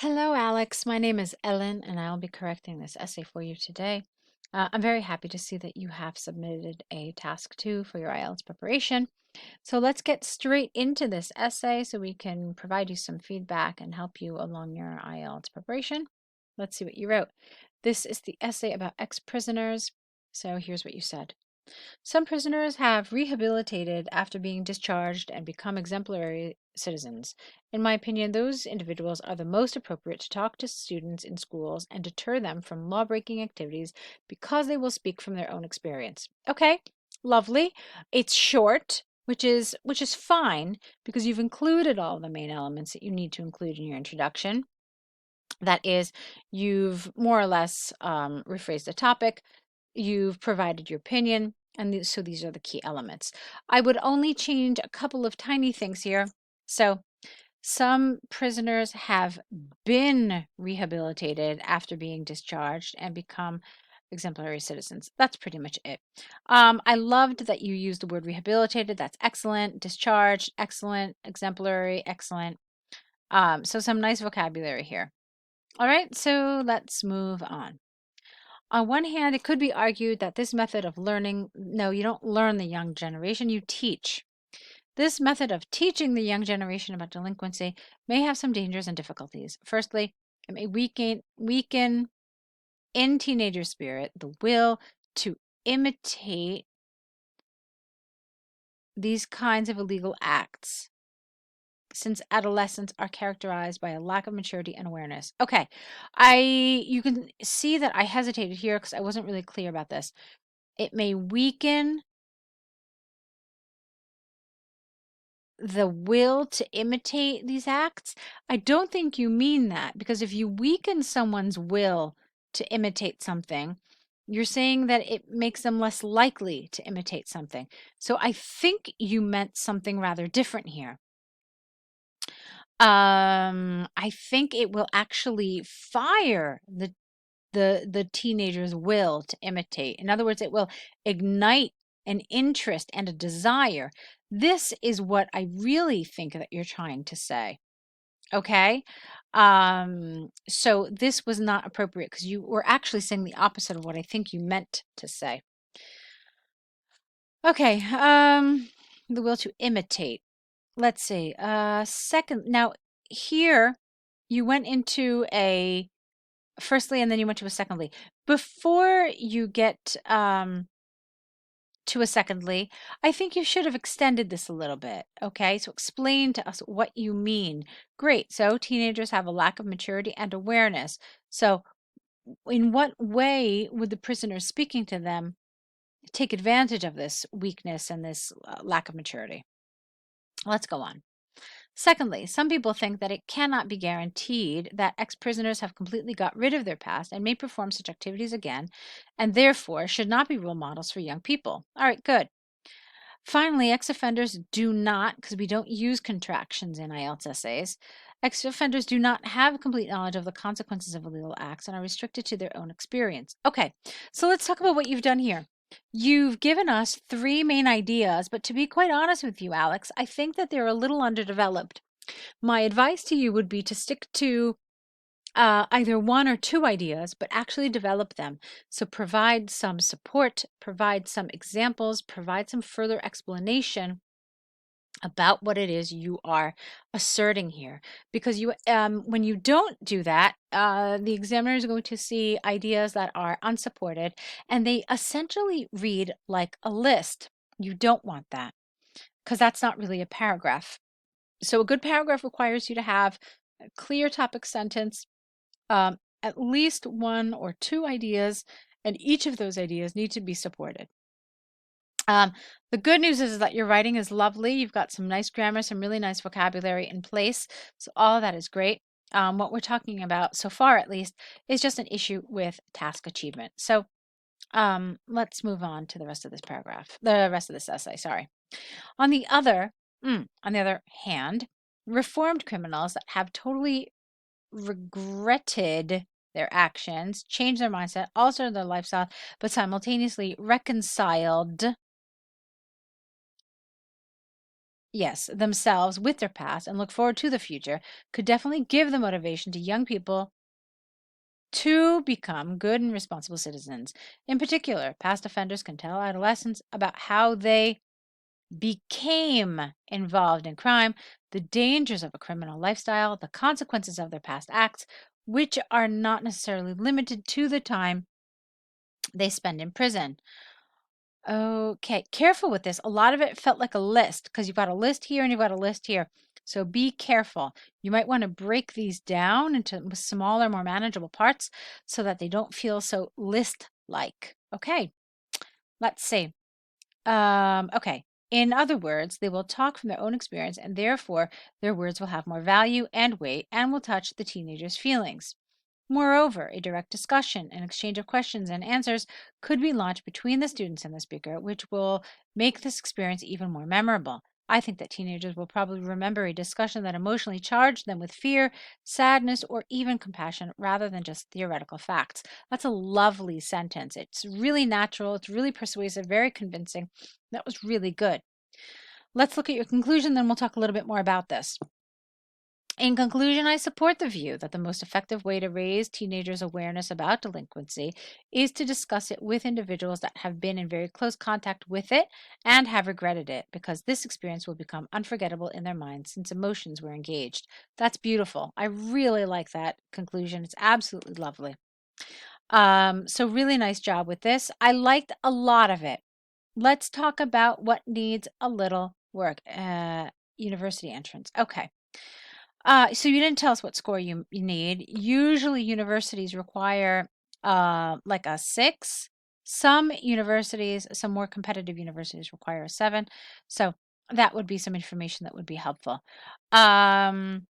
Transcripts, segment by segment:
Hello, Alex. My name is Ellen, and I'll be correcting this essay for you today. I'm very happy to see that you have submitted a task 2 for your IELTS preparation. So let's get straight into this essay so we can provide you some feedback and help you along your IELTS preparation. Let's see what you wrote. This is the essay about ex-prisoners. So here's what you said. Some prisoners have rehabilitated after being discharged and become exemplary citizens. In my opinion, those individuals are the most appropriate to talk to students in schools and deter them from law-breaking activities because they will speak from their own experience. Okay, lovely. It's short, which is fine because you've included all the main elements that you need to include in your introduction. That is, you've more or less rephrased the topic, you've provided your opinion, and so these are the key elements. I would only change a couple of tiny things here. So some prisoners have been rehabilitated after being discharged and become exemplary citizens. That's pretty much it. I loved that you used the word rehabilitated. That's excellent. Discharged, excellent. Exemplary, excellent. So some nice vocabulary here. All right, so let's move on. On one hand, it could be argued that this method of learning, no, you don't learn the young generation, you teach. This method of teaching the young generation about delinquency may have some dangers and difficulties. Firstly, it may weaken in teenager spirit the will to imitate these kinds of illegal acts, since adolescents are characterized by a lack of maturity and awareness. Okay, you can see that I hesitated here because I wasn't really clear about this. It may weaken the will to imitate these acts. I don't think you mean that, because if you weaken someone's will to imitate something, you're saying that it makes them less likely to imitate something. So I think you meant something rather different here. I think it will actually fire the teenager's will to imitate. In other words, it will ignite an interest and a desire. This is what I really think that you're trying to say. Okay? So this was not appropriate because you were actually saying the opposite of what I think you meant to say. Okay, the will to imitate. Let's see. Second, now here you went into a firstly and then you went to a secondly. Before you get to a secondly, I think you should have extended this a little bit. Okay, so explain to us what you mean. Great. So teenagers have a lack of maturity and awareness. So in what way would the prisoner speaking to them take advantage of this weakness and this lack of maturity? Let's go on. Secondly, some people think that it cannot be guaranteed that ex-prisoners have completely got rid of their past and may perform such activities again, and therefore should not be role models for young people. All right, good. Finally, ex-offenders do not, because we don't use contractions in IELTS essays, ex-offenders do not have complete knowledge of the consequences of illegal acts and are restricted to their own experience. Okay, so let's talk about what you've done here. You've given us 3 main ideas, but to be quite honest with you, Alex, I think that they're a little underdeveloped. My advice to you would be to stick to either 1 or 2 ideas, but actually develop them. So provide some support, provide some examples, provide some further explanation about what it is you are asserting here, because when you don't do that, the examiner is going to see ideas that are unsupported and they essentially read like a list. You don't want that because that's not really a paragraph. So a good paragraph requires you to have a clear topic sentence, at least 1 or 2 ideas, and each of those ideas need to be supported. The good news is that your writing is lovely. You've got some nice grammar, some really nice vocabulary in place. So all of that is great. What we're talking about so far, at least, is just an issue with task achievement. So let's move on to the rest of this paragraph, the rest of this essay, sorry. On the other hand, reformed criminals that have totally regretted their actions, changed their mindset, altered their lifestyle, but simultaneously reconciled yes, themselves with their past and look forward to the future could definitely give the motivation to young people to become good and responsible citizens. In particular, past offenders can tell adolescents about how they became involved in crime, the dangers of a criminal lifestyle, the consequences of their past acts, which are not necessarily limited to the time they spend in prison. Okay, careful with this. A lot of it felt like a list because you've got a list here and you've got a list here. So be careful. You might want to break these down into smaller, more manageable parts so that they don't feel so list-like. Okay, let's see. Okay. In other words, they will talk from their own experience, and therefore their words will have more value and weight and will touch the teenager's feelings. Moreover, a direct discussion and exchange of questions and answers could be launched between the students and the speaker, which will make this experience even more memorable. I think that teenagers will probably remember a discussion that emotionally charged them with fear, sadness, or even compassion rather than just theoretical facts. That's a lovely sentence. It's really natural, it's really persuasive, very convincing. That was really good. Let's look at your conclusion, then we'll talk a little bit more about this. In conclusion, I support the view that the most effective way to raise teenagers' awareness about delinquency is to discuss it with individuals that have been in very close contact with it and have regretted it, because this experience will become unforgettable in their minds since emotions were engaged. That's beautiful. I really like that conclusion. It's absolutely lovely. So really nice job with this. I liked a lot of it. Let's talk about what needs a little work. University entrance. Okay. So you didn't tell us what score you need. Usually universities require like a 6. Some universities, some more competitive universities require a 7. So that would be some information that would be helpful. Now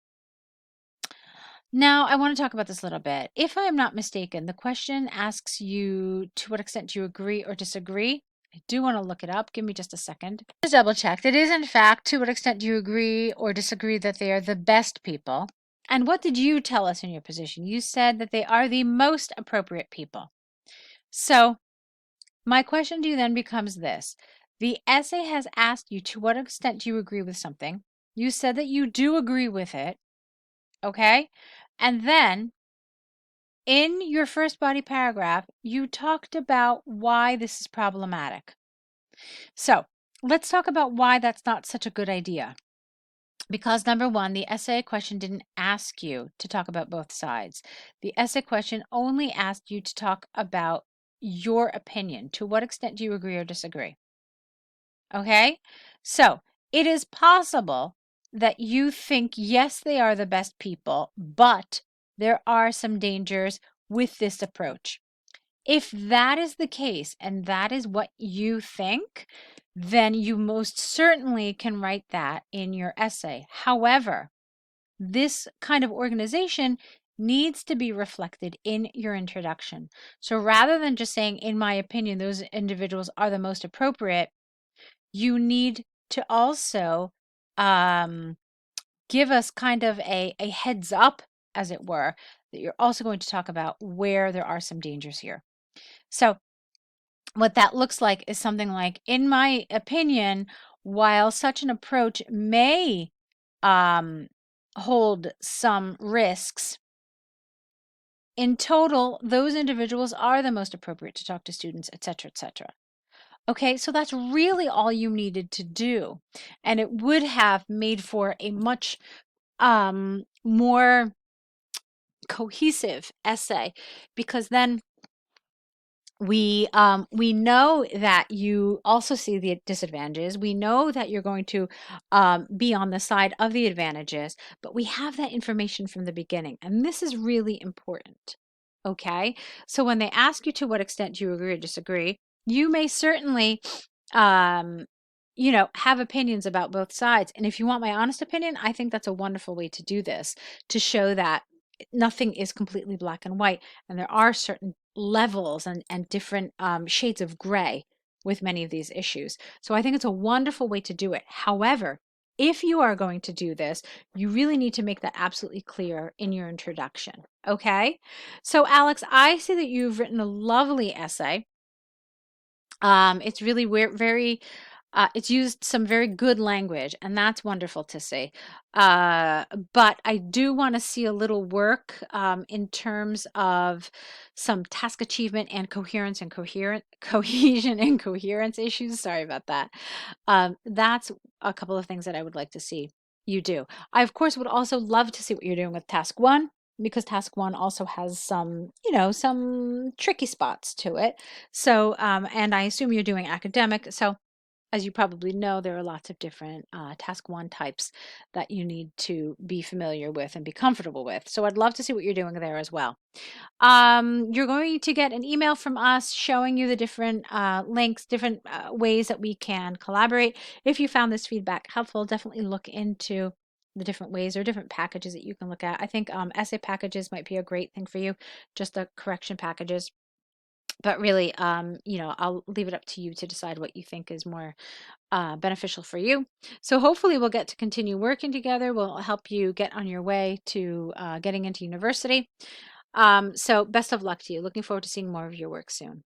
I want to talk about this a little bit. If I am not mistaken, the question asks you to what extent do you agree or disagree. I do want to look it up. Give me just a second. Just double checked. It is, in fact, to what extent do you agree or disagree that they are the best people? And what did you tell us in your position? You said that they are the most appropriate people. So my question to you then becomes this. The essay has asked you to what extent do you agree with something. You said that you do agree with it. Okay? And then in your first body paragraph, you talked about why this is problematic. So let's talk about why that's not such a good idea. Because number one, the essay question didn't ask you to talk about both sides. The essay question only asked you to talk about your opinion. To what extent do you agree or disagree? Okay? So it is possible that you think, yes, they are the best people, but there are some dangers with this approach. If that is the case and that is what you think, then you most certainly can write that in your essay. However, this kind of organization needs to be reflected in your introduction. So rather than just saying, in my opinion, those individuals are the most appropriate, you need to also give us kind of a heads up, as it were, that you're also going to talk about where there are some dangers here. So what that looks like is something like, in my opinion, while such an approach may hold some risks, in total, those individuals are the most appropriate to talk to students, etc., etc. Okay, so that's really all you needed to do. And it would have made for a much more cohesive essay, because then we know that you also see the disadvantages. We know that you're going to be on the side of the advantages, but we have that information from the beginning, and this is really important. Okay, so when they ask you to what extent do you agree or disagree, you may certainly have opinions about both sides. And if you want my honest opinion, I think that's a wonderful way to do this, to show that nothing is completely black and white, and there are certain levels and different shades of gray with many of these issues. So I think it's a wonderful way to do it. However, if you are going to do this, you really need to make that absolutely clear in your introduction. Okay? So Alex, I see that you've written a lovely essay. It's really very It's used some very good language, and that's wonderful to see. But I do want to see a little work in terms of some task achievement and coherence and cohesion and coherence issues. Sorry about that. That's a couple of things that I would like to see you do. I, of course, would also love to see what you're doing with task one, because task one also has some, some tricky spots to it. So, and I assume you're doing academic. So, as you probably know, there are lots of different task one types that you need to be familiar with and be comfortable with. So I'd love to see what you're doing there as well. You're going to get an email from us showing you the different links, different ways that we can collaborate. If you found this feedback helpful, definitely look into the different ways or different packages that you can look at. I think essay packages might be a great thing for you, just the correction packages. But really, I'll leave it up to you to decide what you think is more beneficial for you. So hopefully we'll get to continue working together. We'll help you get on your way to getting into university. So best of luck to you. Looking forward to seeing more of your work soon.